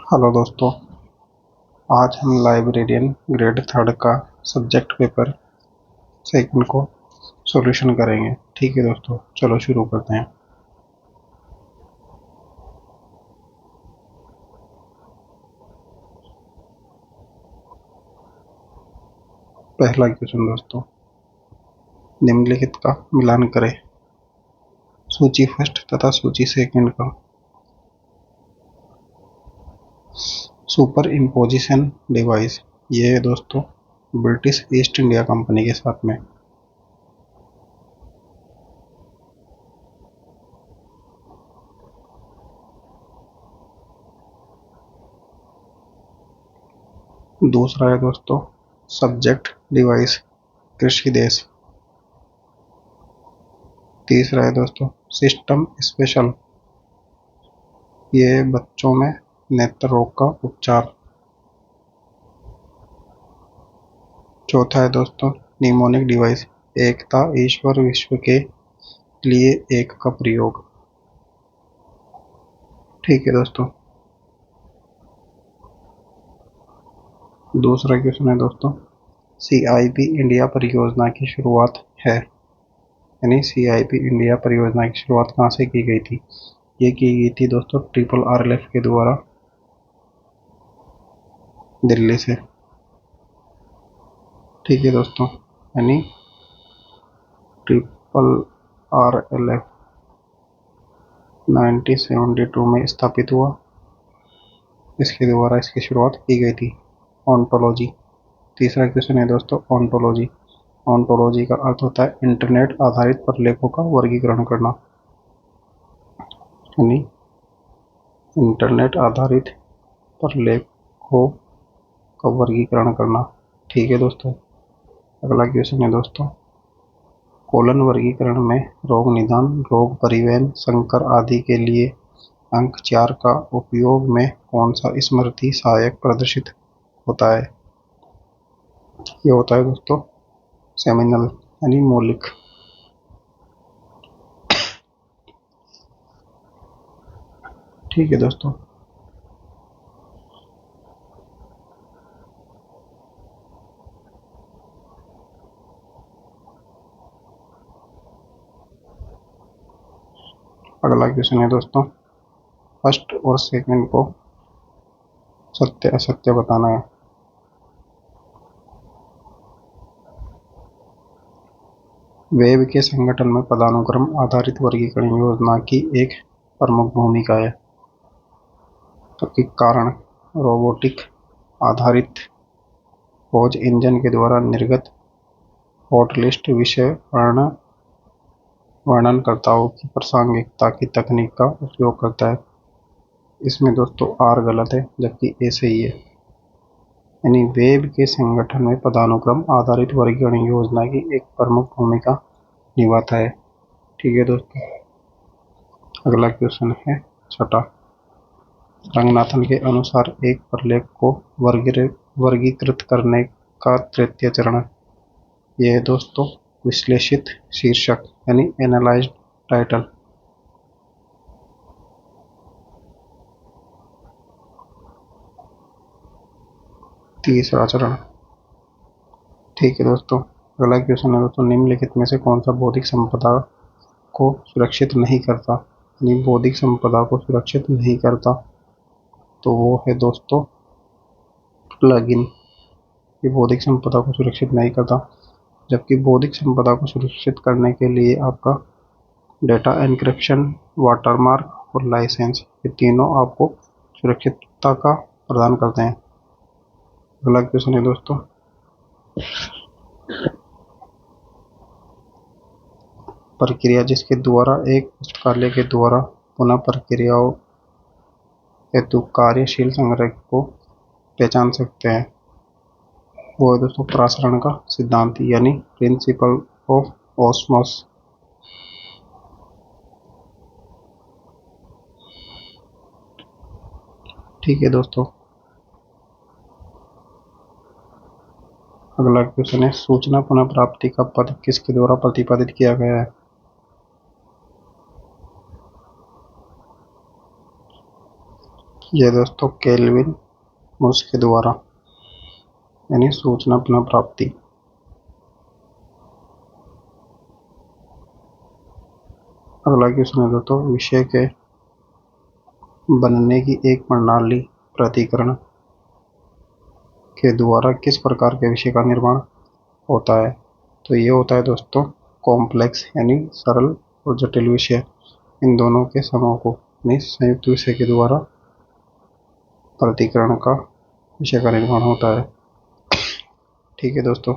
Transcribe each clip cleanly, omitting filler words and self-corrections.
Hello दोस्तों। आज हम लाइब्रेरियन ग्रेड थर्ड का सब्जेक्ट पेपर सेकंड को सॉल्यूशन करेंगे। ठीक है दोस्तों, चलो शुरू करते हैं। पहला क्वेश्चन दोस्तों, निम्नलिखित का मिलान करें। सूची फर्स्ट तथा सूची सेकंड का। सुपर इम्पोजिशन डिवाइस, ये है दोस्तों ब्रिटिश ईस्ट इंडिया कंपनी के साथ में। दूसरा है दोस्तों सब्जेक्ट डिवाइस, कृषि देश। तीसरा है दोस्तों सिस्टम स्पेशल, ये बच्चों में नेत्र रोग का उपचार। चौथा है दोस्तों निमोनिक डिवाइस, एकता ईश्वर विश्व के लिए एक का प्रयोग। ठीक है दोस्तों, दूसरा क्वेश्चन है दोस्तों सीआईपी इंडिया परियोजना की शुरुआत है, यानी सीआईपी इंडिया परियोजना की शुरुआत कहाँ से की गई थी। ये की गई थी दोस्तों ट्रिपल आरएलएफ के द्वारा, दिल्ली से। ठीक है दोस्तों, यानी ट्रिपल आरएलएफ 1972 में स्थापित हुआ, इसके द्वारा इसकी शुरुआत की गई थी। ऑन्टोलॉजी, तीसरा क्वेश्चन है दोस्तों ऑन्टोलॉजी। ऑन्टोलॉजी का अर्थ होता है इंटरनेट आधारित प्रलेखों का वर्गीकरण करना, यानी इंटरनेट आधारित प्रलेखों का वर्गीकरण करना। ठीक है दोस्तों, अगला क्वेश्चन है दोस्तों कोलन वर्गीकरण में रोग निदान, रोग परिवहन, संकर आदि के लिए अंक 4 का उपयोग में कौन सा स्मृति सहायक प्रदर्शित होता है। ये होता है दोस्तों सेमिनल, यानी मौलिक। ठीक है दोस्तों, अगला क्वेश्चन है दोस्तों फर्स्ट और सेकंड को सत्य असत्य बताना है। वेब के संगठन में पदानुक्रम आधारित वर्गीकरण योजना की एक प्रमुख भूमिका है। तो के कारण रोबोटिक आधारित खोज इंजन के द्वारा निर्गत हॉटलिस्ट विषय वर्णनकर्ताओं की प्रासंगिकता की तकनीक का उपयोग करता है। इसमें दोस्तों आर गलत है, जबकि ए सही है। यानी वेब के संगठन में पदानुक्रम आधारित वर्गीकरण योजना की एक प्रमुख भूमिका निभाता है। ठीक है दोस्तों, अगला क्वेश्चन है छठा। रंगनाथन के अनुसार एक प्रलेख को वर्गीकृत करने का तृतीय चरण, यह है दोस्तों विश्लेषित शीर्षक, यानी एनालाइज्ड टाइटल। तीसरा चरण। ठीक है दोस्तों, अगला क्वेश्चन है दोस्तों निम्नलिखित में से कौन सा बौद्धिक संपदा को सुरक्षित नहीं करता, यानी बौद्धिक संपदा को सुरक्षित नहीं करता। तो वो है दोस्तों प्लगइन। ये बौद्धिक संपदा को सुरक्षित नहीं करता, जबकि बौद्धिक संपदा को सुरक्षित करने के लिए आपका डेटा एन्क्रिप्शन, वाटरमार्क और लाइसेंस, ये तीनों आपको सुरक्षितता का प्रदान करते हैं। अगला क्वेश्चन है दोस्तों प्रक्रिया जिसके द्वारा एक पुस्तकालय के द्वारा पुनः प्रक्रियाओं हेतु कार्यशील संग्रह को पहचान सकते हैं, वो है दोस्तों प्रसारण का सिद्धांत, यानी प्रिंसिपल ऑफ ऑस्मोस। ठीक है दोस्तों, अगला क्वेश्चन है सूचना पुनः प्राप्ति का पद किसके द्वारा प्रतिपादित किया गया है। ये दोस्तों केल्विन मुर्स के द्वारा, यानी सूचना पुनः प्राप्ति। अगला क्वेश्चन है दोस्तों, विषय के बनने की एक प्रणाली प्रतिकरण के द्वारा किस प्रकार के विषय का निर्माण होता है? तो ये होता है दोस्तों कॉम्प्लेक्स, यानी सरल और जटिल विषय, इन दोनों के समूह को संयुक्त विषय के द्वारा प्रतिकरण का विषय का निर्माण होता है। ठीक है दोस्तों,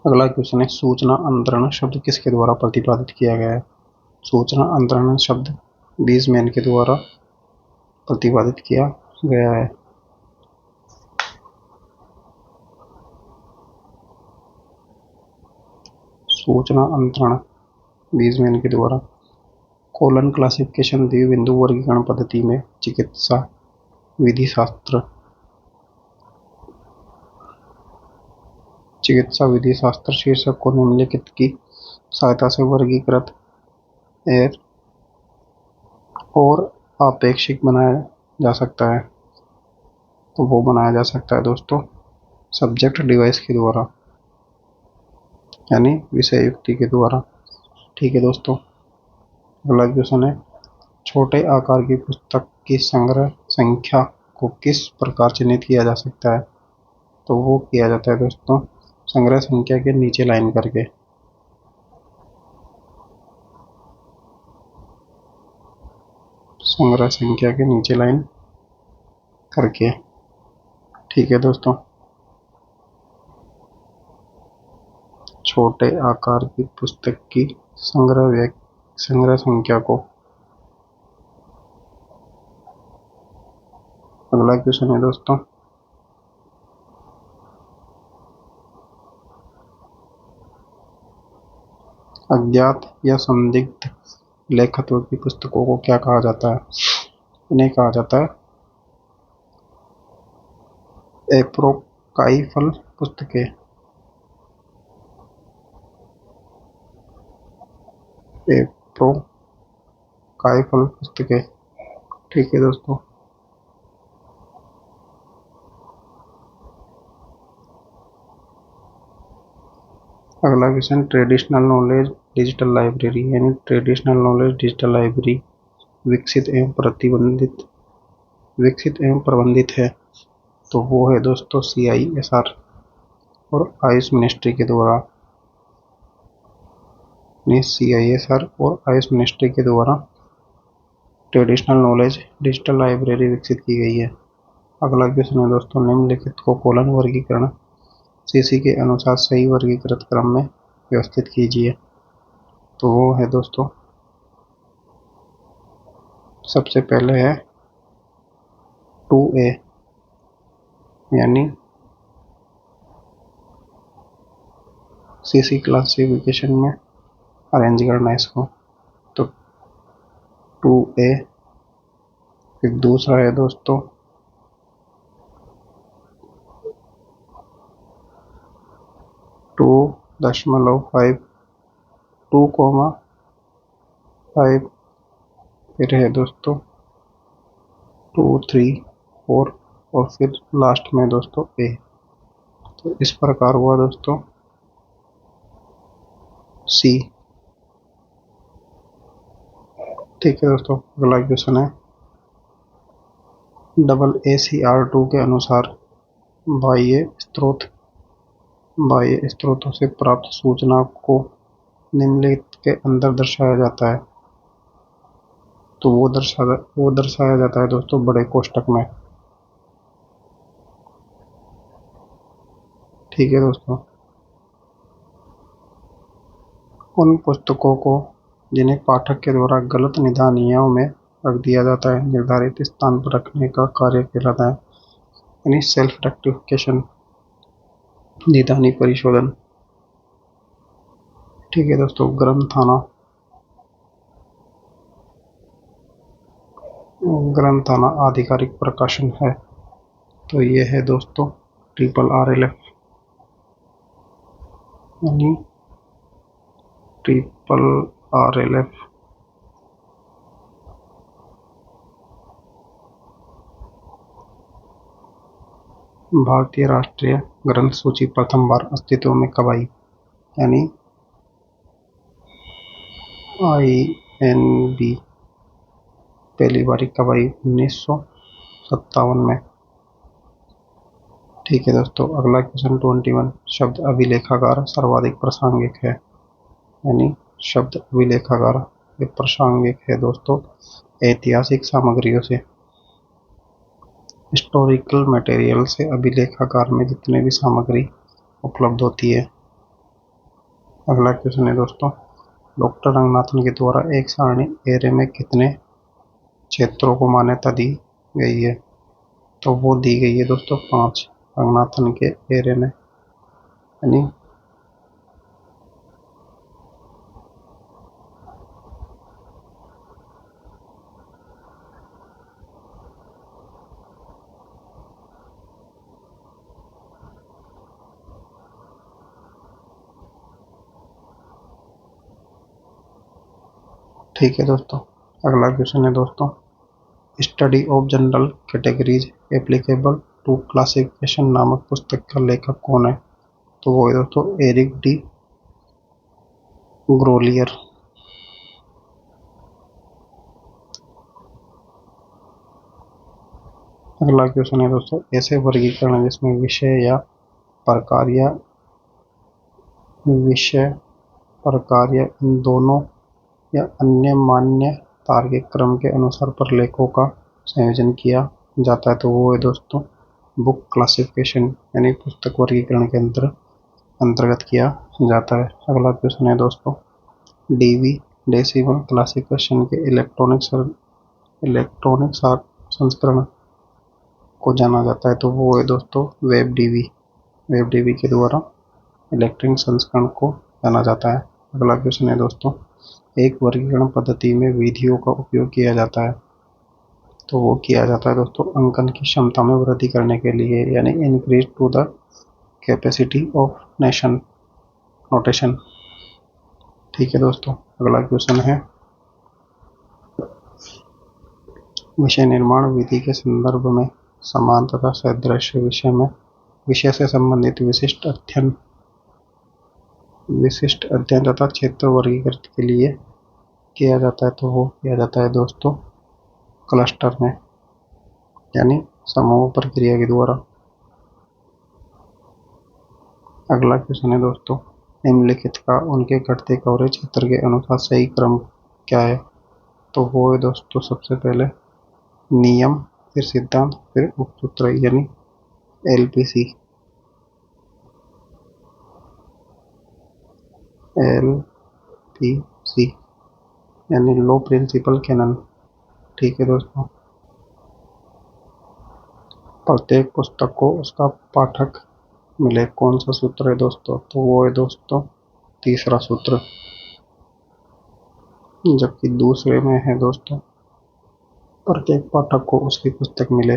अगला क्वेश्चन है, सूचना अंतरण शब्द किसके द्वारा प्रतिपादित किया गया है? सूचना अंतरण शब्द बीजमैन के द्वारा प्रतिपादित किया गया है। सूचना अंतरण बीजमैन के द्वारा। कोलन क्लासिफिकेशन द्विबिंदु वर्गीकरण पद्धति में चिकित्सा विधि शास्त्र शीर्षक को निम्नलिखित की सहायता से वर्गीकृत और आपेक्षिक बनाया जा सकता है। तो वो बनाया जा सकता है दोस्तों सब्जेक्ट डिवाइस के द्वारा, यानी विषय युक्ति के द्वारा। ठीक है दोस्तों, अगला क्वेश्चन है, छोटे आकार की पुस्तक की संग्रह संख्या को किस प्रकार चिन्हित किया जा सकता है? तो वो किया जाता है दोस्तों संग्रह संख्या के नीचे लाइन करके। संग्रह संख्या के नीचे लाइन करके। ठीक है दोस्तों, छोटे आकार की पुस्तक की संग्रह संख्या को। अगला क्वेश्चन है दोस्तों, अज्ञात या संदिग्ध लेखकों की पुस्तकों को क्या कहा जाता है? इन्हें कहा जाता है एपोक्राइफल पुस्तकें। एपोक्राइफल पुस्तकें। ठीक है दोस्तों, अगला question, traditional knowledge digital library, यानी ट्रेडिशनल नॉलेज डिजिटल लाइब्रेरी विकसित एवं प्रबंधित है। तो वो है दोस्तों CISR और आयुष मिनिस्ट्री के द्वारा। CISR और आयुष मिनिस्ट्री के द्वारा ट्रेडिशनल नॉलेज डिजिटल लाइब्रेरी विकसित की गई है। अगला क्वेश्चन है दोस्तों, निम्नलिखित को कोलन वर्गीकरण CC के अनुसार सही वर्गीकृत क्रम में व्यवस्थित कीजिए। तो वो है दोस्तों, सबसे पहले है 2A, यानी CC क्लासिफिकेशन में अरेंज करना है इसको। तो 2A, फिर दूसरा है दोस्तों 2.5, 2,5, फिर है दोस्तों 2, 3, 4 और फिर लास्ट में दोस्तों A। तो इस प्रकार हुआ दोस्तों C। ठीक है दोस्तों, अगला क्वेश्चन है, AACR2 के अनुसार बाह्य स्रोतों से प्राप्त सूचना को निम्नलिखित के अंदर दर्शाया जाता है। तो वो दर्शाया जाता है दोस्तों बड़े कोष्टक में। ठीक है दोस्तों, उन पुस्तकों को जिन्हें पाठक के द्वारा गलत निदानियों में रख दिया जाता है निर्धारित स्थान पर रखने का कार्य कहलाता है, यानी सेल्फ रेक्टिफिकेशन, निदानी परिशोधन। ठीक है दोस्तों, ग्रंथाना आधिकारिक प्रकाशन है। तो ये है दोस्तों RRLF, यानी RRLF। भारतीय राष्ट्रीय ग्रंथ सूची प्रथम बार अस्तित्व में कब आई? यानी INB पहली बारी कब आई? 1957 में। ठीक है दोस्तों, अगला क्वेश्चन 21। शब्द अभिलेखागार सर्वाधिक प्रासंगिक है। यानी शब्द अभिलेखागार ये प्रासंगिक है दोस्तों ऐतिहासिक सामग्रियों से, हिस्टोरिकल मटेरियल से अभिलेखागार में जितने भी सामग्री उपलब्ध होती है। अगला क्वेश्चन है दोस्तों, डॉक्टर रंगनाथन के द्वारा एक सारणी एरे में कितने क्षेत्रों को मान्यता दी गई है? तो वो दी गई है दोस्तों 5 रंगनाथन के एरे में। यानी ठीक है दोस्तों, अगला क्वेश्चन है दोस्तों, study of general categories applicable to classification नामक पुस्तक का लेखक कौन है? तो वो है दोस्तों एरिक डी ग्रोलियर। अगला क्वेश्चन है दोस्तों, ऐसे वर्गीकरण जिसमें विषय प्रकार या इन दोनों या अन्य मान्य तार्किक क्रम के अनुसार प्रलेखों का संयोजन किया जाता है। तो वो है दोस्तों बुक क्लासिफिकेशन, यानी पुस्तक वर्गीकरण के अंतर्गत किया जाता है। अगला क्वेश्चन है दोस्तों, DV डेसिमल क्लासिफिकेशन के इलेक्ट्रॉनिक संस्करण को जाना जाता है। तो वो है दोस्तों वेब डीवी के द्वारा इलेक्ट्रॉनिक संस्करण को जाना जाता है। अगला क्वेश्चन है दोस्तों, एक वर्गीकरण पद्धति में विधियों का उपयोग किया जाता है। तो वो किया जाता है दोस्तों अंकन की क्षमता में वृद्धि करने के लिए, यानी increase to the capacity of notation. ठीक है दोस्तों, अगला क्वेश्चन है, विषय निर्माण विधि के संदर्भ में समान तथा सादृश्य विषय से संबंधित विशिष्ट अध्ययन तथा क्षेत्र वर्गीकृत के लिए किया जाता है। तो वो किया जाता है दोस्तों क्लस्टर में, यानी समूह प्रक्रिया के द्वारा। अगला क्वेश्चन है दोस्तों, निम्नलिखित का उनके घटते कवरेज क्षेत्र के अनुसार सही क्रम क्या है? तो वो है दोस्तों सबसे पहले नियम, फिर सिद्धांत, फिर उपसूत्र, यानी LPC। यानी लो प्रिंसिपल कैनन। ठीक है दोस्तों, प्रत्येक पुस्तक को उसका पाठक मिले कौन सा सूत्र है दोस्तों? तो वो है दोस्तों तीसरा सूत्र। जबकि दूसरे में है दोस्तों प्रत्येक पाठक को उसकी पुस्तक मिले,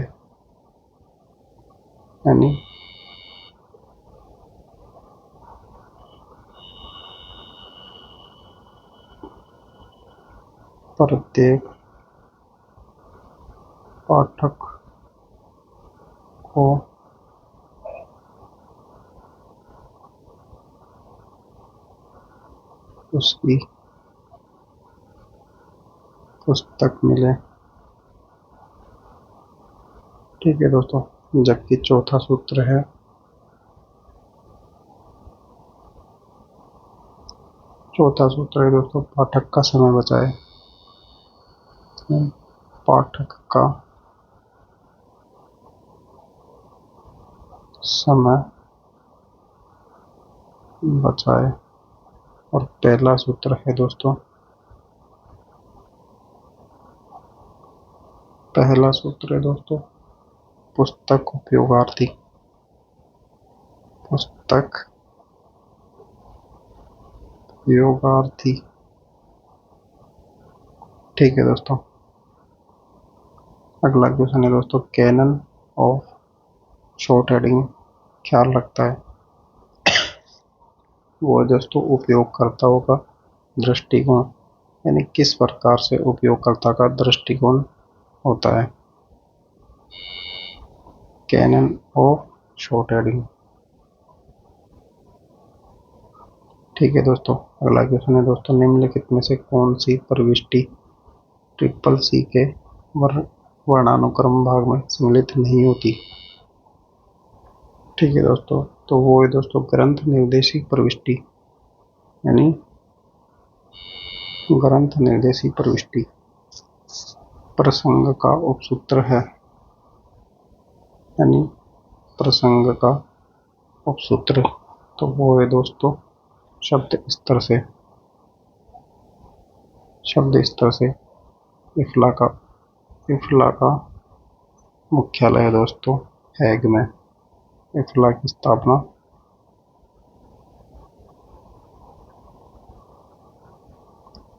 यानी प्रत्येक पाठक को उसकी पुस्तक मिले। ठीक है दोस्तों, जबकि चौथा सूत्र है दोस्तों पाठक का समय बचाए। पाठक का समय बचाए। और पहला सूत्र है दोस्तों पुस्तक उपयोगार्थी। ठीक है दोस्तों, अगला क्वेश्चन है दोस्तों, कैनन ऑफ शॉर्ट हेडिंग ख्याल रखता है। वो दोस्तों उपयोगकर्ताओं का दृष्टिकोण, यानी किस प्रकार से उपयोगकर्ता का दृष्टिकोण होता है। Canon of short heading. ठीक है दोस्तों, अगला क्वेश्चन है दोस्तों, निम्नलिखित में से कौन सी प्रविष्टि ट्रिपल सी के वर्णानुक्रम भाग में सम्मिलित नहीं होती। ठीक है दोस्तों, तो वो है दोस्तों ग्रंथ निर्देशिक प्रविष्टि, यानी ग्रंथ निर्देशिक प्रविष्टि प्रसंग का उपसूत्र है, यानी प्रसंग का उपसूत्र। तो वो है दोस्तों शब्द स्तर से इफ्ला का मुख्यालय है दोस्तों हैग में। इफ्ला की स्थापना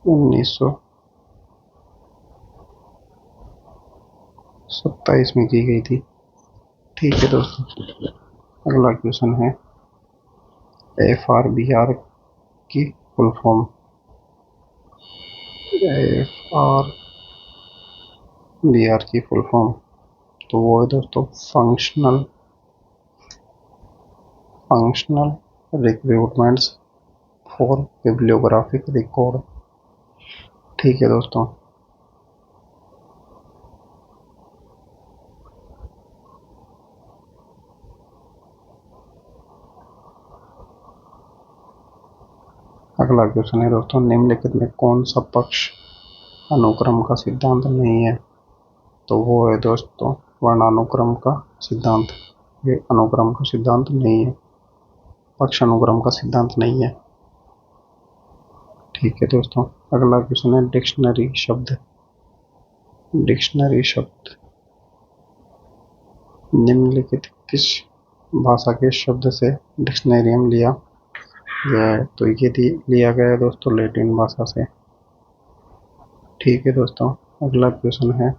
1927 में की गई थी। ठीक है दोस्तों, अगला क्वेश्चन है FRBR की फुल फॉर्म। FRBR की फुल फॉर्म तो वो है दोस्तों functional requirements for bibliographic record. ठीक है दोस्तों, अगला क्वेश्चन है दोस्तों, निम्नलिखित में कौन सा पक्ष अनुक्रम का सिद्धांत नहीं है। तो वो है दोस्तों वर्णानुक्रम का सिद्धांत। ये अनुक्रम का सिद्धांत नहीं है, पक्ष अनुक्रम का सिद्धांत नहीं है। ठीक है दोस्तों, अगला क्वेश्चन है डिक्शनरी शब्द। निम्नलिखित किस भाषा के शब्द से डिक्शनरियम लिया गया है। तो ये लिया गया है दोस्तों लैटिन भाषा से। ठीक है दोस्तों, अगला क्वेश्चन है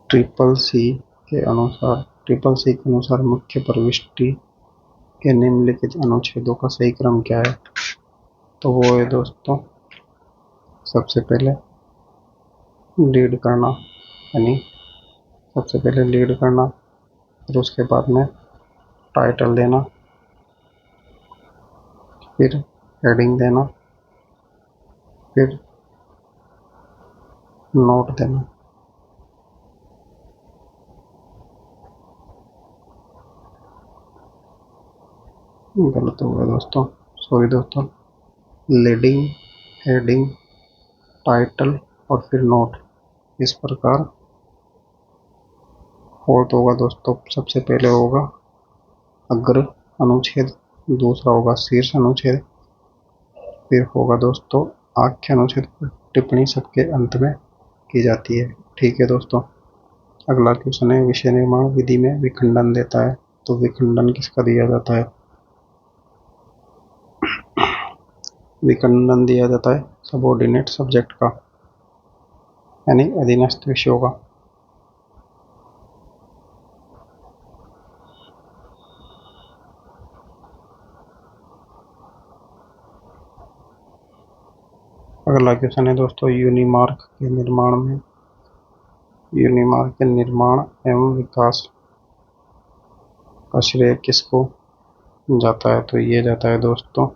ट्रिपल सी के अनुसार मुख्य प्रविष्टि के निम्नलिखित अनुच्छेदों का सही क्रम क्या है। तो वो है दोस्तों सबसे पहले लीड करना, फिर उसके बाद में टाइटल देना, फिर हेडिंग देना, फिर नोट देना। गलत हो गया दोस्तों, सॉरी दोस्तों। लीडिंग, हेडिंग, टाइटल और फिर नोट, इस प्रकार फोर्थ होगा दोस्तों। सबसे पहले होगा अग्र अनुच्छेद, दूसरा होगा शीर्ष अनुच्छेद, फिर होगा दोस्तों आख्य अनुच्छेद पर टिप्पणी सबके अंत में की जाती है। ठीक है दोस्तों, अगला क्वेश्चन है विषय निर्माण विधि में विखंडन देता है। तो विखंडन किसका दिया जाता है। विखंडन दिया जाता है सबऑर्डिनेट सब्जेक्ट का, यानी अधीनस्थ विषयों का। अगला क्वेश्चन है दोस्तों यूनिमार्क के निर्माण एवं विकास का श्रेय किसको जाता है। तो ये जाता है दोस्तों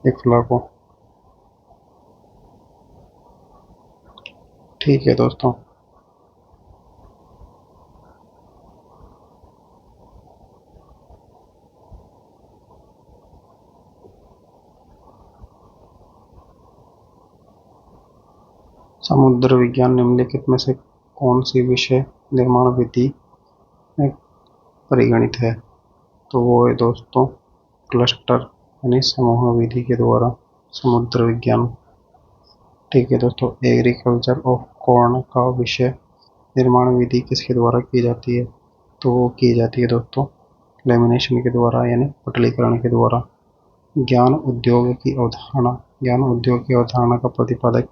इफ्ला को। ठीक है दोस्तों, समुद्र विज्ञान निम्नलिखित में से कौन सी विषय निर्माण विधि में परिगणित है। तो वो है दोस्तों क्लस्टर, यानी समूह विधि के द्वारा समुद्र विज्ञान। ठीक है दोस्तों, एग्रीकल्चर ऑफ कॉर्न का विषय निर्माण विधि किसके द्वारा की जाती है। तो वो की जाती है दोस्तों लेमिनेशन के द्वारा, यानी पटलीकरण के द्वारा। ज्ञान उद्योग की अवधारणा का प्रतिपादक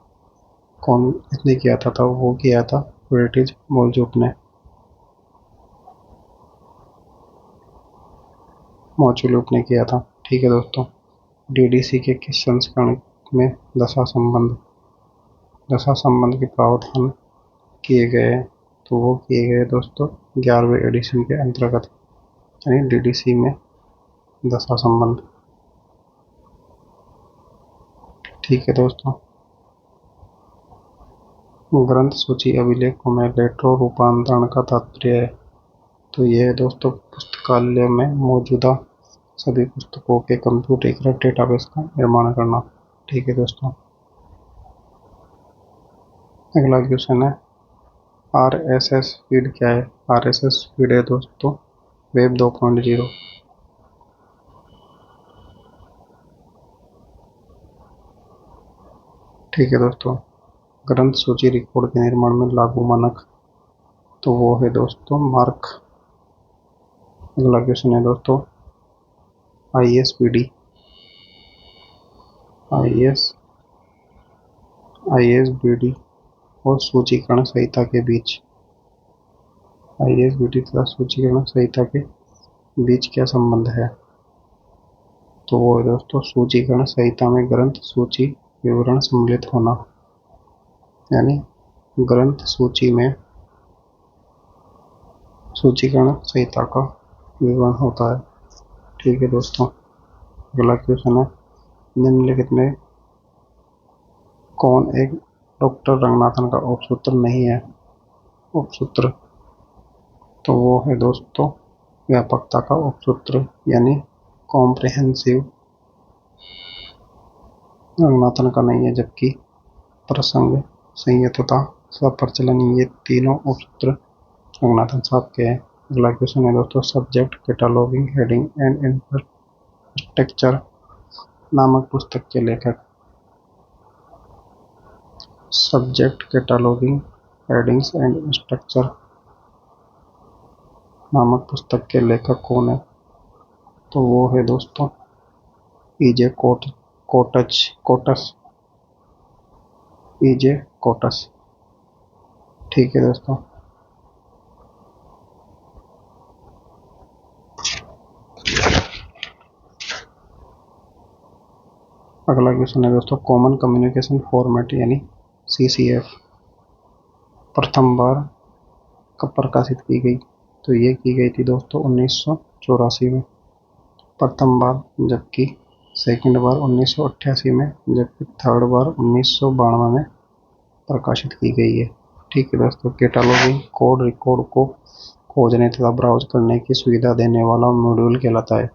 कौन इसने किया था। तो वो किया था ब्रिटिश मोलचूक ने। मोचुलूप ने किया था। ठीक है दोस्तों, डीडीसी के किस संस्करण में दशा संबंध के प्रावधान किए गए हैं। तो वो किए गए दोस्तों 11वें एडिशन के अंतर्गत, यानी डीडीसी में दशा संबंध। ठीक है दोस्तों। ग्रंथ सूची अभिलेखों में रेट्रो रूपांतरण का तात्पर्य है। तो यह दोस्तों पुस्तकालय में मौजूदा सभी पुस्तकों के कंप्यूटरीकृत डेटाबेस का निर्माण करना। ठीक है दोस्तों। अगला क्वेश्चन है आरएसएस फीड क्या है। आरएसएस फीड है दोस्तों वेब 2.0। ठीक है दोस्तों। ग्रंथ सूची रिकॉर्ड के निर्माण में लागू मानक, तो वो है दोस्तों मार्क। अगला क्वेश्चन है दोस्तों आईएसपीडी। आईएसबीडी और सूचीकरण संहिता के बीच, आईएसबीडी तथा सूचीकरण संहिता के बीच क्या संबंध है। तो वो है दोस्तों सूचीकरण संहिता में ग्रंथ सूची विवरण सम्मिलित होना, यानी ग्रंथ सूची में सूचीकरण संहिता का विवरण होता है। ठीक है दोस्तों। अगला क्वेश्चन है निम्नलिखित में कौन एक डॉक्टर रंगनाथन का उपसूत्र नहीं है। उपसूत्र, तो वो है दोस्तों व्यापकता का उपसूत्र, यानी कॉम्प्रिहेंसिव रंगनाथन का नहीं है, जबकि प्रसंग, संयतता, स्वप्रचलन ये तीनों उपसूत्र रंगनाथन साहब के हैं। अगला क्वेश्चन है दोस्तों सब्जेक्ट कैटालॉगिंग हेडिंग एंड इंफ्रास्ट्रक्चर नामक पुस्तक के लेखक। सब्जेक्ट कैटालॉगिंग हेडिंग्स एंड स्ट्रक्चर नामक पुस्तक के लेखक कौन है। तो वो है दोस्तों ईजे कोटस। EJ quotes. ठीक है दोस्तों। अगला क्वेश्चन है दोस्तों कॉमन कम्युनिकेशन फॉर्मेट यानी सीसीएफ प्रथम बार कब प्रकाशित की गई। तो ये की गई थी दोस्तों 1984 में प्रथम बार, जबकि सेकंड बार 1988 में, जबकि थर्ड बार 1992 में प्रकाशित की गई है। ठीक है दोस्तों। कैटालॉगिंग कोड रिकॉर्ड को खोजने तथा ब्राउज करने की सुविधा देने वाला मॉड्यूल कहलाता है।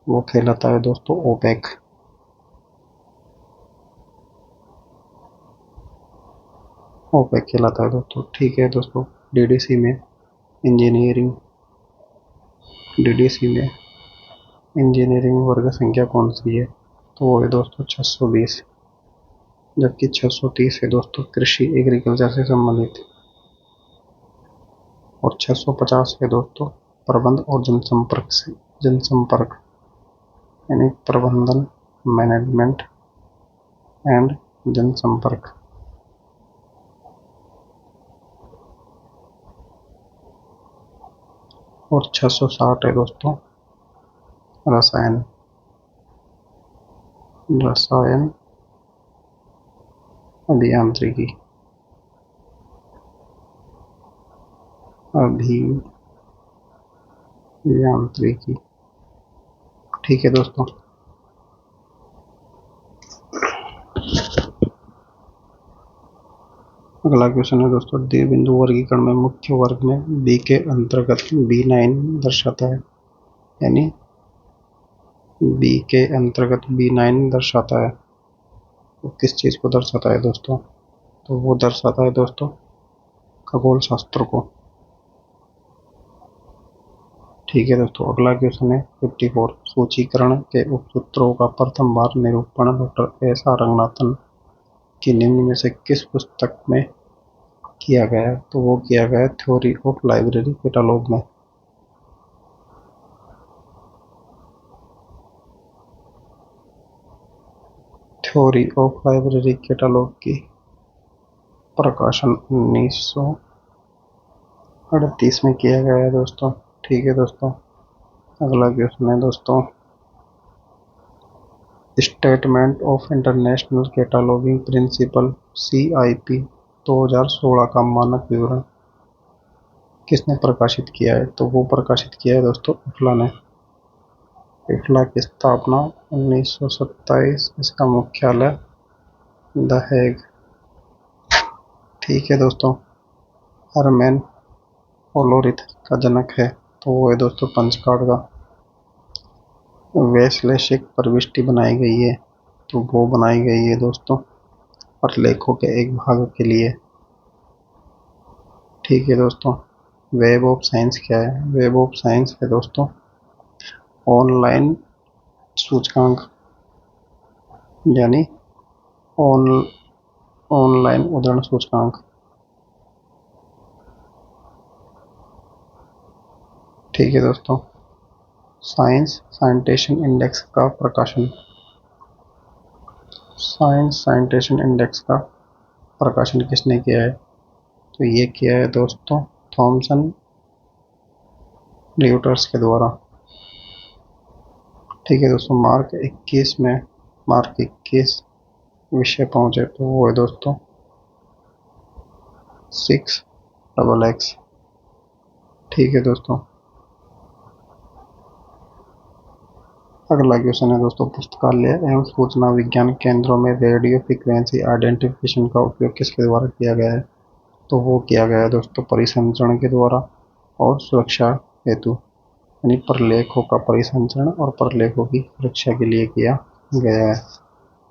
वो कहलाता है दोस्तों ओपेक। ओपेक कहलाता है दोस्तों। ठीक है दोस्तों। डीडीसी में इंजीनियरिंग वर्ग संख्या कौन सी है। तो वो है दोस्तों 620, जबकि 630 है दोस्तों कृषि एग्रीकल्चर से संबंधित, और 650 है दोस्तों प्रबंध और जनसंपर्क यानी प्रबंधन, मैनेजमेंट एंड जनसंपर्क। और 660 है दोस्तों रसायन अभियांत्रिकी। ठीक है दोस्तों। अगला क्वेश्चन है दोस्तों द्विबिंदु वर्गीकरण में मुख्य वर्ग में बी के अंतर्गत B9 दर्शाता है, यानी बी के अंतर्गत B9 दर्शाता है। वो किस चीज को दर्शाता है दोस्तों। तो वो दर्शाता है दोस्तों खगोल शास्त्र को। ठीक है दोस्तों। अगला क्वेश्चन है 54 सूचीकरण के उपसूत्रों का प्रथम बार निरूपण डॉक्टर एस आर रंगनाथन की निम्न में से किस पुस्तक में किया गया है। तो वो किया गया थ्योरी ऑफ लाइब्रेरी कैटालॉग में। थ्योरी ऑफ लाइब्रेरी कैटालॉग की प्रकाशन 1938 में किया गया है दोस्तों। ठीक है दोस्तों। अगला क्वेश्चन है दोस्तों statement of international cataloguing principle CIP 2016 का मानक विवरण किसने प्रकाशित किया है? तो वो प्रकाशित किया है दोस्तों इफ्ला ने। इफ्ला की स्थापना 1927। इसका मुख्यालय द हेग। ठीक है दोस्तों। हरमैन ओलोरिथ का जनक है, तो वो है दोस्तों पंचकार्ड का। वैश्लेषिक प्रविष्टि बनाई गई है, तो वो बनाई गई है दोस्तों प्रलेखों के एक भाग के लिए। ठीक है दोस्तों। वेब ऑफ साइंस क्या है? वेब ऑफ साइंस है दोस्तों ऑनलाइन सूचकांक, यानी ऑन ऑनलाइन उद्धरण सूचकांक। ठीक है दोस्तों। साइंस साइटेशन इंडेक्स का प्रकाशन। साइंस साइटेशन इंडेक्स का प्रकाशन किसने किया है? तो ये किया है दोस्तों थॉमसन ड्यूटर्स के द्वारा। ठीक है दोस्तों। मार्क 21 विषय पहुंचे, तो वो है दोस्तों 6XX। ठीक है दोस्तों। अगला क्वेश्चन है दोस्तों पुस्तकालय एवं सूचना विज्ञान केंद्रों में रेडियो फ्रीक्वेंसी आइडेंटिफिकेशन का उपयोग किसके द्वारा किया गया है? तो वो किया गया है दोस्तों परिसंचरण के द्वारा और सुरक्षा हेतु, यानी प्रलेखों का परिसंचरण और प्रलेखों की सुरक्षा के लिए किया गया है।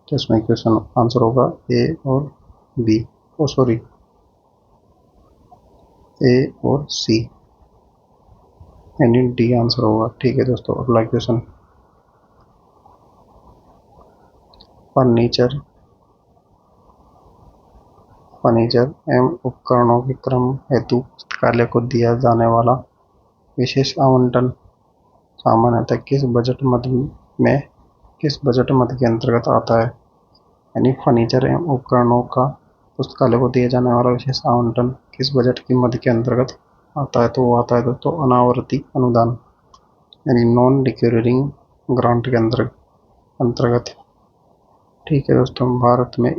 तो इसमें क्वेश्चन आंसर होगा ए और बी, ओ सॉरी, ए और सी, यानी डी आंसर होगा। ठीक है दोस्तों। अगला क्वेश्चन फर्नीचर फर्नीचर एवं उपकरणों के क्रम हेतु पुस्तकालय को दिया जाने वाला विशेष आवंटन सामान्यतः में किस बजट मद के अंतर्गत आता है? यानी फर्नीचर एवं उपकरणों का पुस्तकालय को दिया जाने वाला विशेष आवंटन किस बजट की मद के अंतर्गत आता है? तो वो आता है दोस्तों अनावर्ती अनुदान, यानी नॉन रिकरिंग ग्रांट के अंतर्गत। ठीक है दोस्तों। भारत में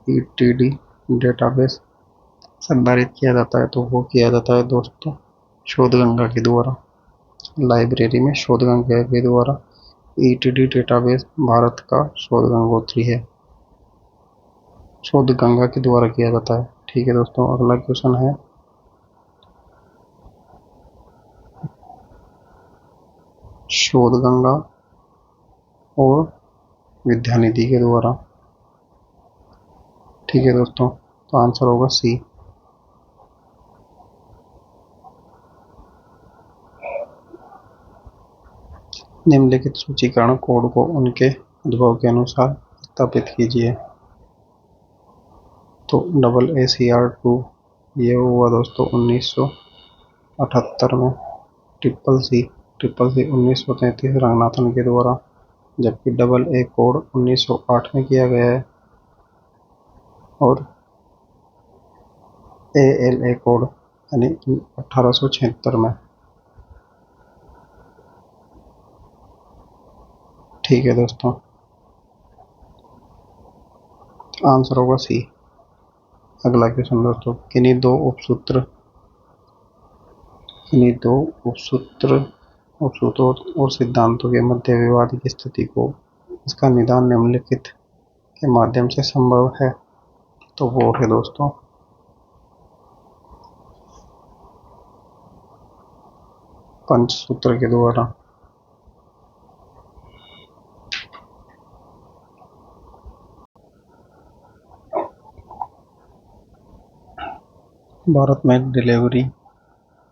ईटीडी डेटाबेस संधारित किया जाता है, तो वो किया जाता है दोस्तों शोधगंगा के द्वारा। लाइब्रेरी में शोधगंगा के द्वारा ईटीडी डेटाबेस भारत का शोधगंगोत्री है, शोधगंगा के द्वारा किया जाता है। ठीक है दोस्तों। अगला क्वेश्चन है शोधगंगा और विद्यानिधि के द्वारा। ठीक है दोस्तों। तो आंसर होगा सी। निम्नलिखित सूचीकरण कोड को उनके उद्भव के अनुसार स्थापित कीजिए। तो AACR2 ये हुआ दोस्तों 1978 में। ट्रिपल सी 1933 रंगनाथन के द्वारा, जबकि AA कोड 1908 में किया गया है और ALA कोड यानी 1876 में। ठीक है दोस्तों। आंसर होगा सी। अगला क्वेश्चन दोस्तों किन्हीं दो उपसूत्रों और सिद्धांतों के मध्य विवाद की स्थिति को इसका निदान निम्नलिखित के माध्यम से संभव है? तो वो है दोस्तों पंचसूत्र के द्वारा। भारत में डिलीवरी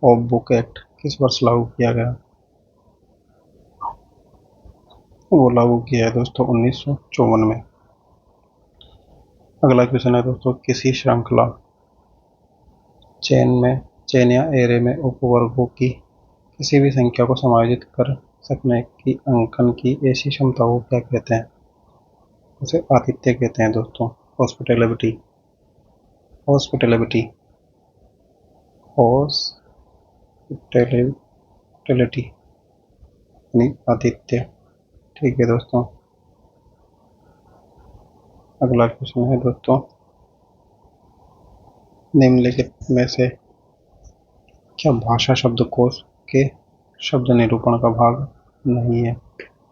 ऑफ बुक एक्ट किस वर्ष लागू किया गया? वो लागू किया है दोस्तों 1954 में। अगला क्वेश्चन है दोस्तों किसी श्रृंखला चेन या एरे में उपवर्गों की किसी भी संख्या को समायोजित कर सकने की अंकन की ऐसी क्षमता को क्या कहते हैं? उसे आतिथ्य कहते हैं दोस्तों। हॉस्पिटैलिटी हॉस्पिटैलिटी हॉस्पिटैलिटी यानी आतिथ्य। ठीक है दोस्तों। अगला क्वेश्चन है दोस्तों निम्नलिखित में से क्या भाषा शब्दकोश के शब्द निरूपण का भाग नहीं है?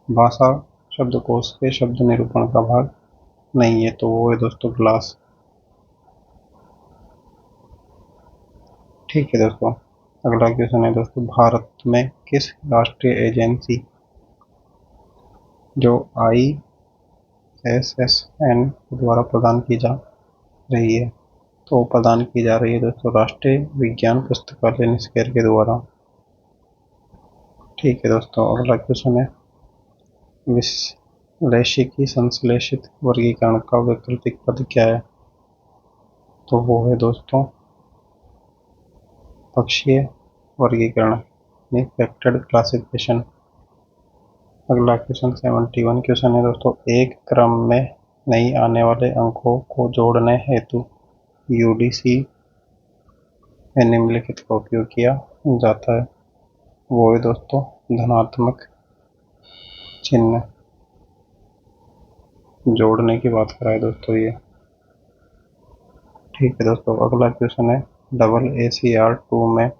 भाषा शब्दकोश के शब्द निरूपण का भाग नहीं है, तो वो है दोस्तों ग्लास। ठीक है दोस्तों, अगला क्वेश्चन है दोस्तों, भारत में किस राष्ट्रीय एजेंसी जो ISSN द्वारा प्रदान की जा रही है, तो प्रदान की जा रही है दोस्तों राष्ट्रीय विज्ञान पुस्तकालय निष्कैर के द्वारा। ठीक है दोस्तों, अगला क्वेश्चन है, विश्लेषिकी संश्लेषित वर्गीकरण का वैकल्पिक पद क्या है? तो वो है दोस्तों पक्षीय वर्गीकरण, फैक्टर्ड क्लासिफिकेशन। अगला क्वेश्चन 71 क्वेश्चन है दोस्तों, एक क्रम में नहीं आने वाले अंकों को जोड़ने हेतु UDC में निम्नलिखित का उपयोग किया जाता है। वो है दोस्तों धनात्मक चिन्ह। जोड़ने की बात कर रहा है दोस्तों ये। ठीक है दोस्तों, अगला क्वेश्चन है, AACR2 में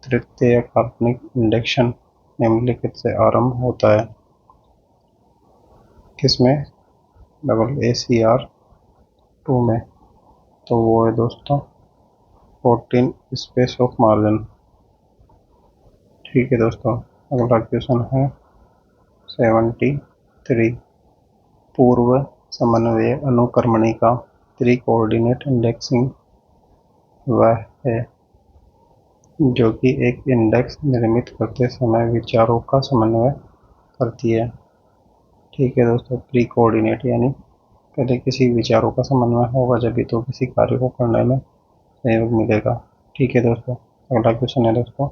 तृतीय काल्पनिक इंडेक्शन निम्नलिखित से आरंभ होता है। किसमें? AACR2 में, तो वो है दोस्तों 14 स्पेस ऑफ मार्जिन। ठीक है दोस्तों, अगला क्वेश्चन है 73, पूर्व समन्वय अनुक्रमणी का 3 कोऑर्डिनेट इंडेक्सिंग वह है जो कि एक इंडेक्स निर्मित करते समय विचारों का समन्वय करती है। ठीक है दोस्तों, प्री कोऑर्डिनेट यानी पहले किसी विचारों का समन्वय होगा जब भी तो किसी कार्य को करने में सहयोग मिलेगा। ठीक है दोस्तों, अगला क्वेश्चन है दोस्तों,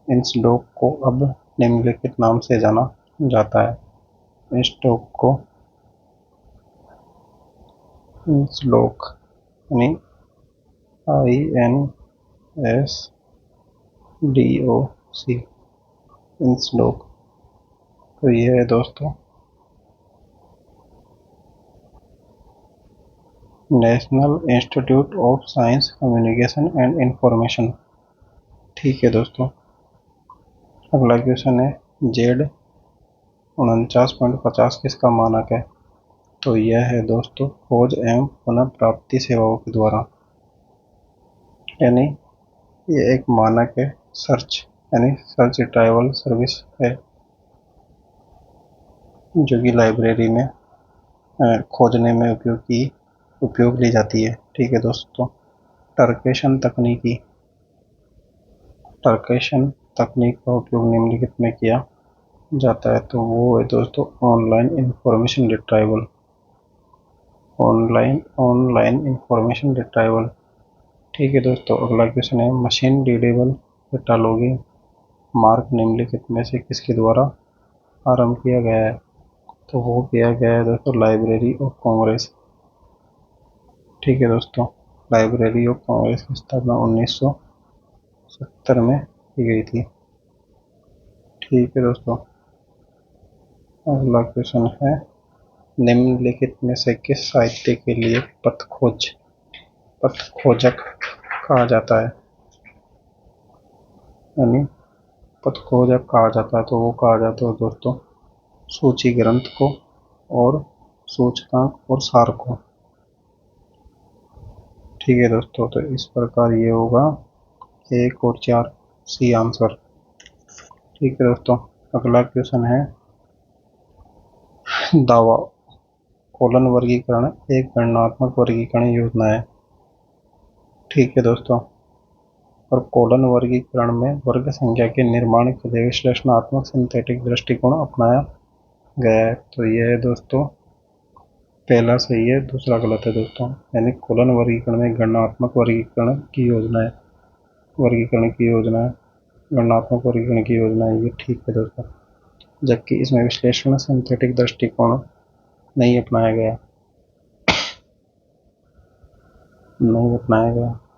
इंसडोक को अब निम्नलिखित नाम से जाना जाता है। इंसडोक यानी INSDOC, इंसडोक। तो ये है दोस्तों national institute of science communication and information. ठीक है दोस्तों, अगला क्वेश्चन है, Z49.50 किसका मानक है? तो यह है दोस्तों खोज एवं पुनः प्राप्ति सेवाओं के द्वारा, यानी ये एक मानक है सर्च यानी सर्च रिट्राइवल सर्विस है जो कि लाइब्रेरी में खोजने में उपयोग ली जाती है। ठीक है दोस्तों, टर्केशन तकनीक का उपयोग निम्नलिखित में किया जाता है, तो वो है दोस्तों ऑनलाइन इंफॉर्मेशन रिट्राइवल। ठीक है दोस्तों, अगला क्वेश्चन है, मशीन रीडेबल कैटालॉगिंग मार्क निम्नलिखित में से किसके द्वारा आरंभ किया गया है? तो वो किया गया है दोस्तों लाइब्रेरी ऑफ कांग्रेस। ठीक है दोस्तों, लाइब्रेरी ऑफ कांग्रेस की स्थापना 1970 में की गई थी। ठीक है दोस्तों, अगला क्वेश्चन है, निम्नलिखित में से किस साहित्य के लिए पथखोजक कहा जाता है? यानी पथखोजक कहा जाता है, तो वो कहा जाता है दोस्तों सूची ग्रंथ को और सूचकांक और सार को। ठीक है दोस्तों, तो इस प्रकार ये होगा 1 और 4 सी आंसर। ठीक है दोस्तों, अगला क्वेश्चन है, दावा कोलन वर्गीकरण एक गणनात्मक वर्गीकरण योजना है। ठीक है दोस्तों, और कोलन वर्गीकरण में वर्ग संख्या के निर्माण के लिए विश्लेषणात्मक सिंथेटिक दृष्टिकोण अपनाया गया है। तो यह है दोस्तों पहला सही है, दूसरा गलत है दोस्तों, यानी कोलन वर्गीकरण में गणनात्मक वर्गीकरण की योजना है, गणनात्मक वर्गीकरण की योजना है ये। ठीक है दोस्तों, जबकि इसमें विश्लेषण सिंथेटिक दृष्टिकोण नहीं अपनाया गया।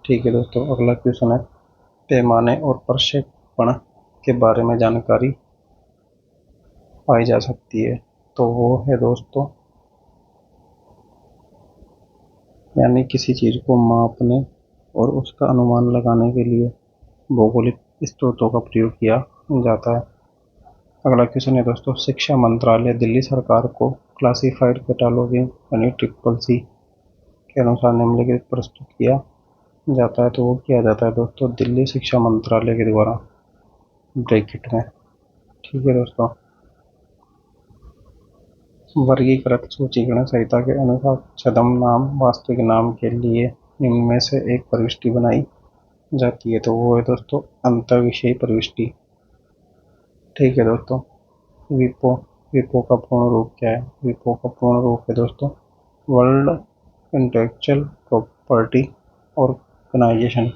ठीक है दोस्तों, अगला क्वेश्चन है, पैमाने और प्रक्षेपण के बारे में जानकारी पाई जा सकती है, तो वो है दोस्तों, यानी किसी चीज को मापने और उसका अनुमान लगाने के लिए भौगोलिक स्रोतों का प्रयोग किया जाता है। अगला क्वेश्चन है दोस्तों, शिक्षा मंत्रालय दिल्ली सरकार को क्लासिफाइड कैटालॉगिंग यानी ट्रिपल सी के अनुसार निम्नलिखित प्रस्तुत किया जाता है, तो वो किया जाता है दोस्तों दिल्ली शिक्षा मंत्रालय के द्वारा, ब्रैकेट में। ठीक है दोस्तों, वर्गीकृत सूचीकरण संहिता के अनुसार छद्म नाम वास्तविक नाम के लिए निम्न में से एक प्रविष्टि बनाई जाती है, तो वो है दोस्तों अंतर्विषयी प्रविष्टि। ठीक है दोस्तों, विपो विपो का पूर्ण रूप क्या है? विपो का पूर्ण रूप है दोस्तों वर्ल्ड इंटेलेक्चुअल प्रॉपर्टी ऑर्गेनाइजेशन।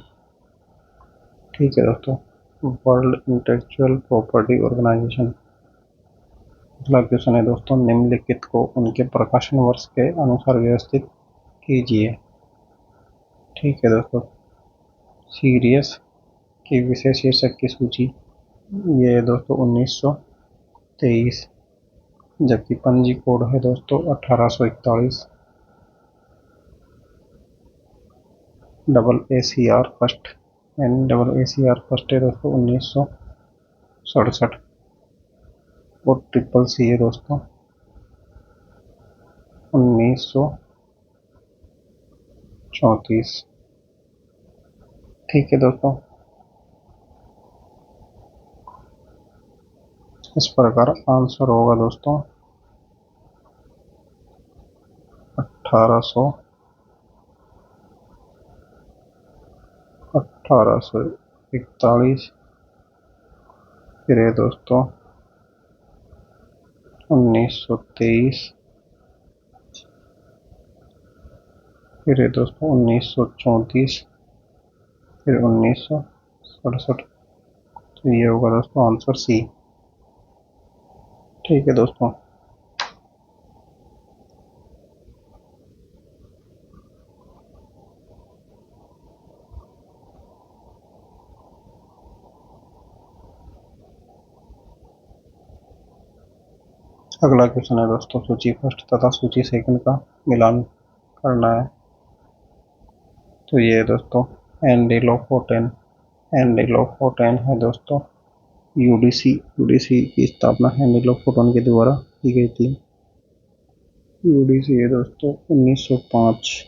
ठीक है दोस्तों, वर्ल्ड इंटेलेक्चुअल प्रॉपर्टी ऑर्गेनाइजेशन। अगला क्वेश्चन है दोस्तों, निम्नलिखित को उनके प्रकाशन वर्ष के अनुसार व्यवस्थित कीजिए। ठीक है दोस्तों, सीरियस की विशेष शीर्षक की सूची ये है दोस्तों 1923, जबकि पंजी कोड है दोस्तों 1841। Double A C R first यानी double A C R first है दोस्तों 1967, और ट्रिपल सी है दोस्तों 1934। ठीक है दोस्तों, इस प्रकार आंसर होगा दोस्तों 1841, फिर है दोस्तों 1923, फिर है दोस्तों 1934, फिर 1967। तो ये होगा दोस्तों आंसर सी। ठीक है दोस्तों, अगला क्वेश्चन है दोस्तों, सूची फर्स्ट तथा सूची सेकंड का मिलान करना है। तो ये है दोस्तों एनडी लोफोटेन। एनडी लोफोटेन है दोस्तों यूडीसी। यूडीसी की स्थापना हेनरी लोफोटेन के द्वारा की गई थी। यूडीसी है दोस्तों 1905।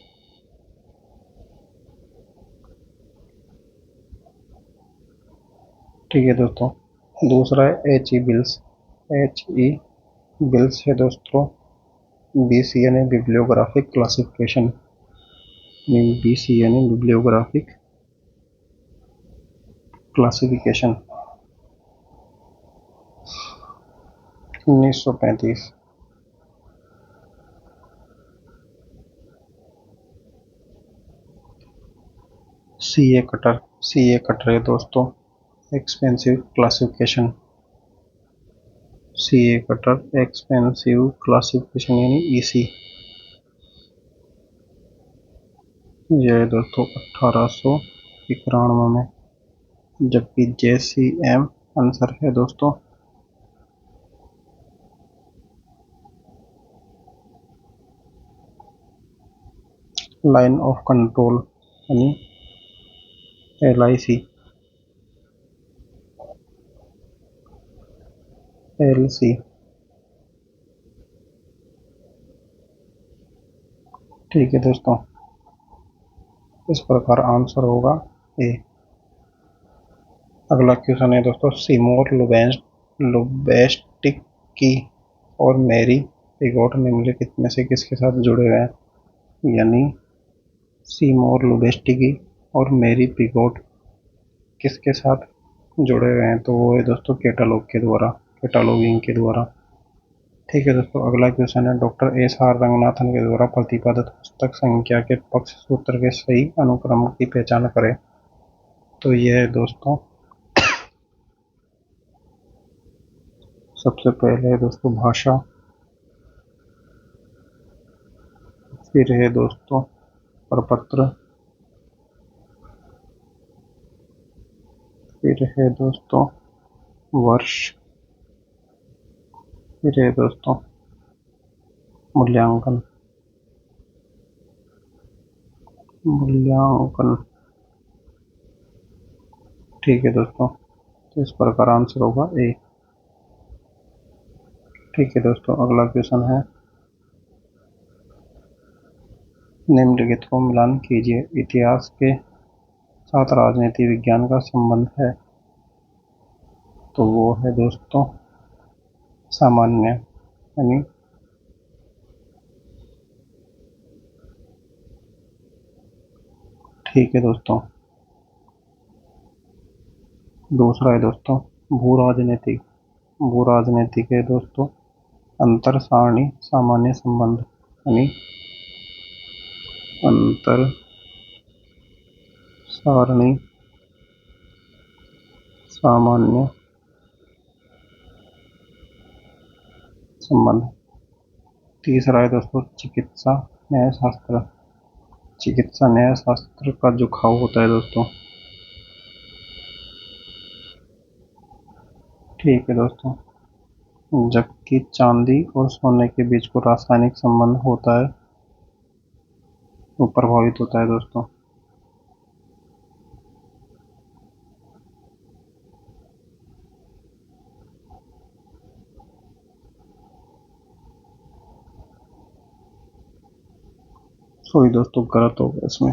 ठीक है दोस्तों, दूसरा है H E bills. H E bills है दोस्तों बीसी यानी बिब्लियोग्राफिक क्लासिफिकेशन। बीसी यानी बिब्लियोग्राफिक क्लासिफिकेशन 1935। सी ए कटर है दोस्तों एक्सपेंसिव क्लासिफिकेशन। सी ए कटर एक्सपेंसिव क्लासिफिकेशन यानी ईसी। यह है दोस्तों 1891 में, जबकि जे सी एम आंसर है दोस्तों लाइन ऑफ कंट्रोल यानी LIC LC। ठीक है दोस्तों, इस प्रकार आंसर होगा ए। अगला क्वेश्चन है दोस्तों, सिमोर लुबेस्टिक की और मैरी पिगोट निम्नलिखित में से किसके साथ जुड़े हुए हैं? यानी सिमोर लुबेस्टिकी और मैरी पिगोट किसके साथ जुड़े हुए हैं? तो वो है दोस्तों कैटालॉगिंग के द्वारा। ठीक है दोस्तों, अगला क्वेश्चन है, डॉक्टर एस आर रंगनाथन के द्वारा प्रतिपादित पुस्तक संख्या के पक्ष सूत्र के सही अनुक्रम की पहचान करें। तो यह है दोस्तों सबसे पहले है दोस्तों भाषा, फिर है दोस्तों प्रपत्र, फिर है दोस्तों वर्ष, फिर है दोस्तों मूल्यांकन। मूल्यांकन ठीक है दोस्तों, तो इस प्रकार आंसर होगा ए। ठीक है दोस्तों, अगला क्वेश्चन है, निम्नलिखित को मिलान कीजिए। इतिहास के साथ राजनीति विज्ञान का संबंध है, तो वो है दोस्तों सामान्य, यानी ठीक है दोस्तों। दूसरा है दोस्तों भू राजनीतिक। भू राजनीतिक है दोस्तों अंतर सारणी सामान्य संबंध, यानी अंतर सारणी सामान्य संबंध। तीसरा है दोस्तों चिकित्सा न्यायशास्त्र। चिकित्सा न्यायशास्त्र का झुकाव होता है दोस्तों। ठीक है दोस्तों, जबकि चांदी और सोने के बीच को रासायनिक संबंध होता है, वो प्रभावित होता है दोस्तों। सॉरी दोस्तों, गलत हो गया इसमें,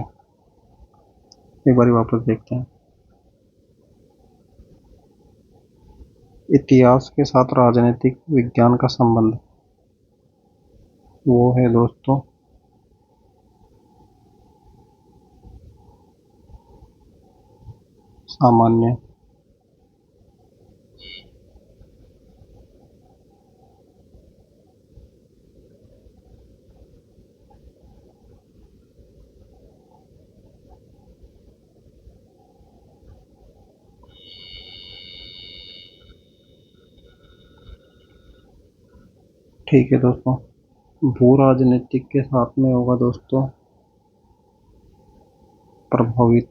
एक बार वापस देखते हैं। इतिहास के साथ राजनीतिक विज्ञान का संबंध, वो है दोस्तों सामान्य। ठीक है दोस्तों, भू राजनीतिक के साथ में होगा दोस्तों प्रभावित।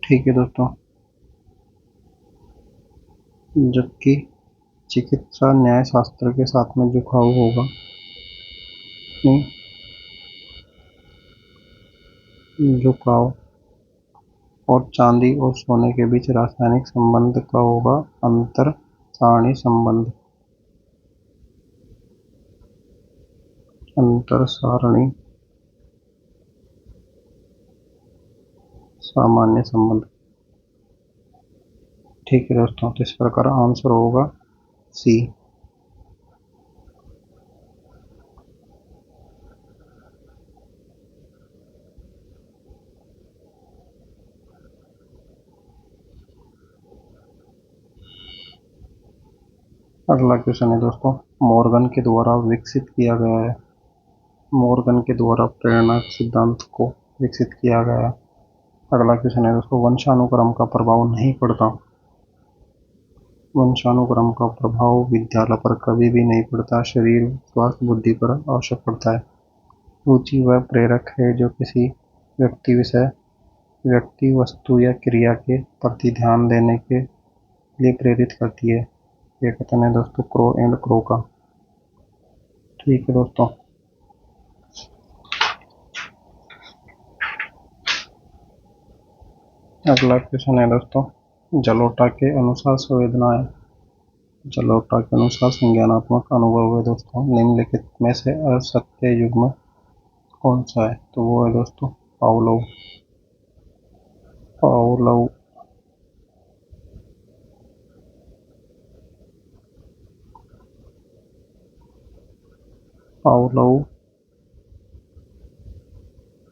ठीक है दोस्तों, जबकि चिकित्सा न्यायशास्त्र के साथ में झुकाव होगा, नहीं, झुकाव, और चांदी और सोने के बीच रासायनिक संबंध का होगा अंतर सारणी संबंध। अंतर सारणी सामान्य संबंध। ठीक है दोस्तों, तो इस प्रकार आंसर होगा सी। अगला क्वेश्चन है दोस्तों, मॉर्गन के द्वारा विकसित किया गया है। मॉर्गन के द्वारा प्रेरणा सिद्धांत को विकसित किया गया है। अगला क्वेश्चन है दोस्तों, वंशानुक्रम का प्रभाव नहीं पड़ता। वंशानुक्रम का प्रभाव विद्यालय पर कभी भी नहीं पड़ता, शरीर स्वास्थ्य बुद्धि पर अवश्य पड़ता है। रुचि वह प्रेरक है जो किसी व्यक्ति विषय व्यक्ति वस्तु या क्रिया के प्रति ध्यान देने के लिए प्रेरित करती है। ये कथन है दोस्तों क्रो एंड क्रो का। ठीक है दोस्तों, अगला क्वेश्चन है दोस्तों, जलोटा के अनुसार संवेदनाएं। जलोटा के अनुसार संज्ञानात्मक अनुभव है दोस्तों निम्नलिखित में से असत्य युग्म कौन सा है, तो वो है दोस्तों पावलोव। पावलोव पावलोव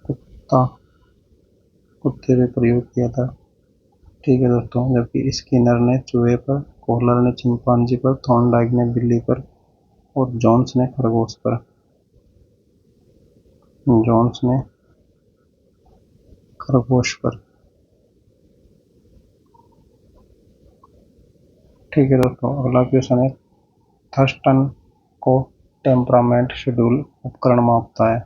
कुत्ता कुत्ते पे प्रयोग किया था। ठीक है दोस्तों, जबकि स्किनर ने चूहे पर, कोहलर ने चिंपांजी पर, थॉर्नडाइक ने बिल्ली पर और जोन्स ने खरगोश पर। जोन्स ने खरगोश पर। ठीक है दोस्तों, अगला क्वेश्चन है, थर्स्टन को टेम्परामेंट शेड्यूल उपकरण मापता है,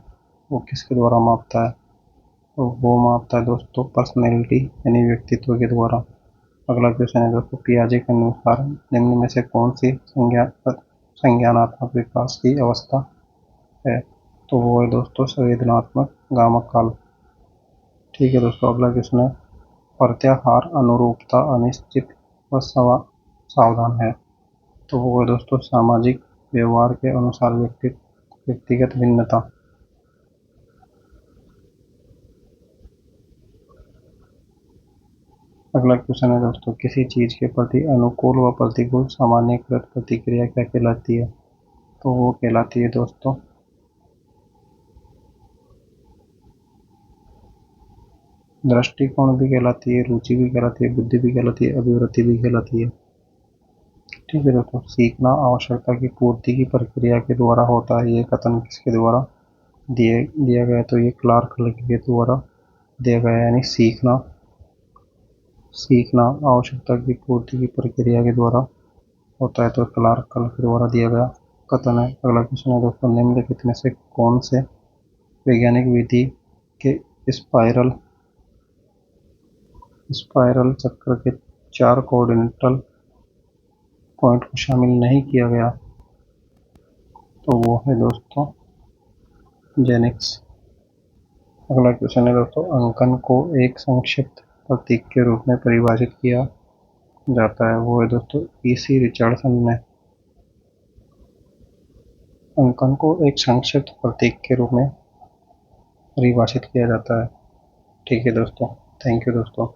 वो किसके द्वारा मापता है, तो वो मापता है दोस्तों पर्सनैलिटी यानी व्यक्तित्व के द्वारा। अगला क्वेश्चन है दोस्तों, पियाजे के अनुसार निम्न में से कौन सी संज्ञानात्मक विकास की अवस्था है, तो वो है दोस्तों संवेदनात्मक गामक काल। ठीक है दोस्तों, अगला क्वेश्चन है, प्रत्याहार अनुरूपता अनिश्चित व सावधान है। तो वो है दोस्तों सामाजिक व्यवहार के अनुसार व्यक्तिगत भिन्नता। अगला क्वेश्चन है दोस्तों, किसी चीज के प्रति अनुकूल व प्रतिकूल सामान्यीकृत प्रतिक्रिया क्या कहलाती है? तो वो कहलाती है दोस्तों दृष्टिकोण भी कहलाती है, रुचि भी कहलाती है, बुद्धि भी कहलाती है, अभिवृत्ति भी कहलाती है। ठीक है दोस्तों, सीखना आवश्यकता की पूर्ति की प्रक्रिया के द्वारा होता है। ये कथन किसके द्वारा दिया गया? तो ये क्लार्क के द्वारा दिया गया है, यानी सीखना सीखना आवश्यकता की पूर्ति की प्रक्रिया के द्वारा होता है, तो क्लार्क के द्वारा दिया गया कथन है। अगला क्वेश्चन है दोस्तों, निम्नलिखित में से कौन से वैज्ञानिक विधि के स्पाइरल स्पाइरल चक्र के 4 कोऑर्डिनेटल पॉइंट को शामिल नहीं किया गया? तो वो है दोस्तों जेनिक्स। अगला क्वेश्चन है दोस्तों, अंकन को एक संक्षिप्त प्रतीक के रूप में परिभाषित किया जाता है। वो है दोस्तों ईसी रिचर्डसन ने। अंकन को एक संक्षिप्त प्रतीक के रूप में परिभाषित किया जाता है। ठीक है दोस्तों, थैंक यू दोस्तों।